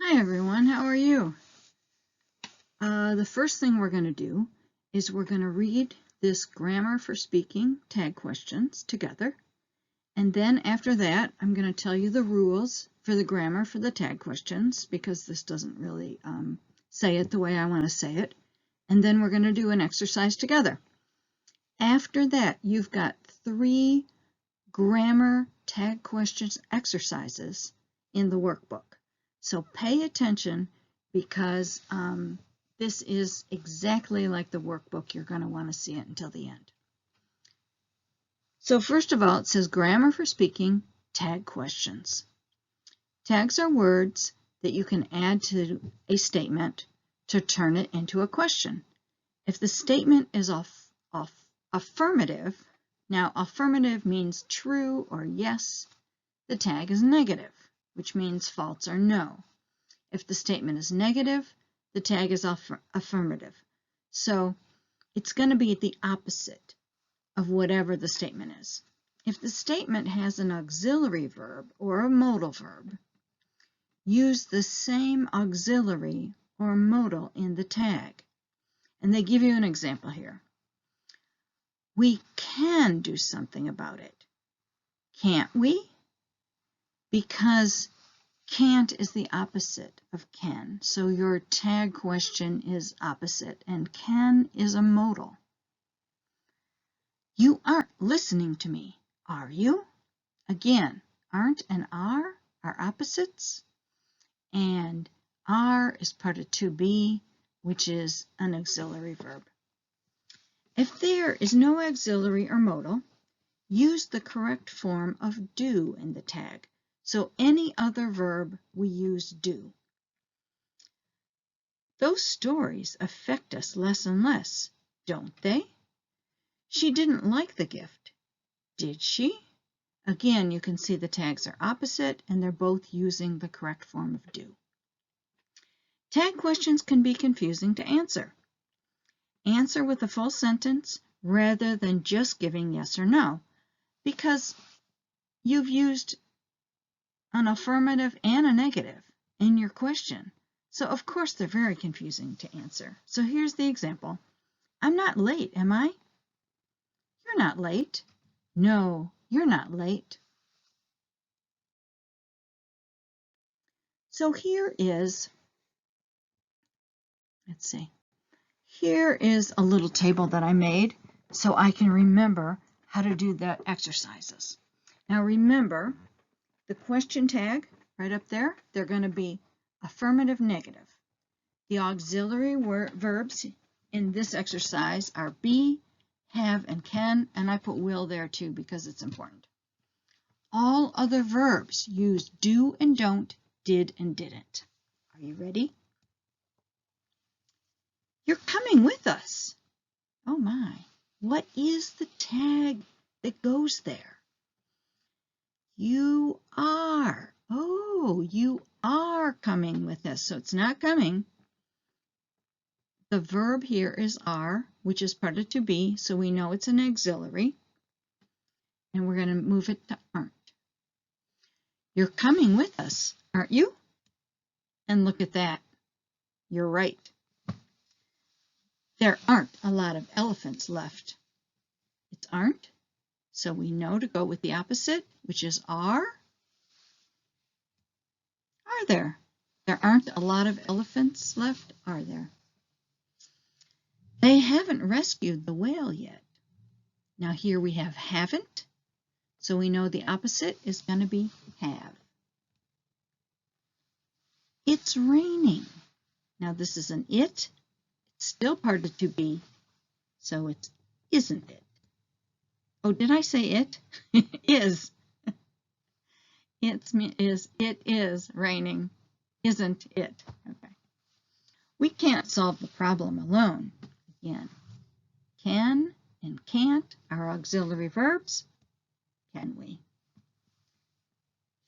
Hi everyone, how are you? The first thing we're going to do is we're going to read this grammar for speaking tag questions together. And then after that, I'm going to tell you the rules for the grammar for the tag questions because this doesn't really say it the way I want to say it. And then we're going to do an exercise together. After that, you've got 3 grammar tag questions exercises in the workbook. So pay attention because this is exactly like the workbook. You're going to want to see it until the end. So first of all, it says grammar for speaking tag questions. Tags are words that you can add to a statement to turn it into a question. If the statement is affirmative, now affirmative means true or yes, the tag is negative, which means false or no. If the statement is negative, the tag is affirmative. So it's going to be the opposite of whatever the statement is. If the statement has an auxiliary verb or a modal verb, use the same auxiliary or modal in the tag. And they give you an example here. We can do something about it. Can't we? Because can't is the opposite of can. So your tag question is opposite, and can is a modal. You aren't listening to me, are you? Again, aren't and are opposites, and are is part of to be, which is an auxiliary verb. If there is no auxiliary or modal, use the correct form of do in the tag. So any other verb, we use do. Those stories affect us less and less, don't they? She didn't like the gift, did she? Again, you can see the tags are opposite and they're both using the correct form of do. Tag questions can be confusing to answer. Answer with a full sentence rather than just giving yes or no, because you've used an affirmative and a negative in your question. So of course they're very confusing to answer. So here's the example. I'm not late, am I? You're not late. No, you're not late. So here is, let's see, here is a little table that I made so I can remember how to do the exercises. Now remember, the question tag right up there, they're going to be affirmative, negative. The auxiliary verbs in this exercise are be, have, and can, and I put will there too because it's important. All other verbs use do and don't, did and didn't. Are you ready? You're coming with us. Oh my, what is the tag that goes there? You are. Oh, you are coming with us. So it's not coming. The verb here is are, which is part of to be, so we know it's an auxiliary. And we're going to move it to aren't. You're coming with us, aren't you? And look at that. You're right. There aren't a lot of elephants left. It's aren't, so we know to go with the opposite, which is are. Are there? There aren't a lot of elephants left, are there? They haven't rescued the whale yet. Now here we have haven't, so we know the opposite is going to be have. It's raining. Now this is an it. It's still part of to be, so it's isn't it. Oh, did I say it? Is. It is raining, isn't it? Okay. We can't solve the problem alone. Again, can and can't are auxiliary verbs. Can we?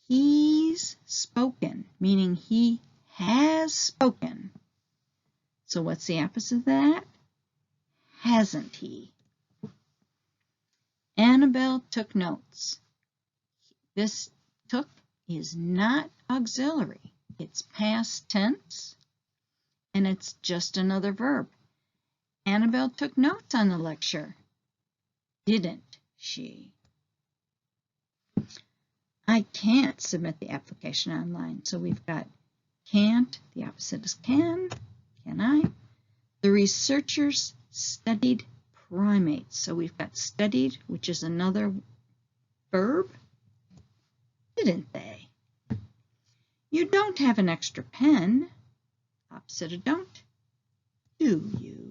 He's spoken, meaning he has spoken. So what's the opposite of that? Hasn't he? Annabelle took notes. This took is not auxiliary. It's past tense, and it's just another verb. Annabelle took notes on the lecture, didn't she? I can't submit the application online. So we've got can't, the opposite is can I? The researchers studied primates. So we've got studied, which is another verb, didn't they? You don't have an extra pen, opposite of don't, do you?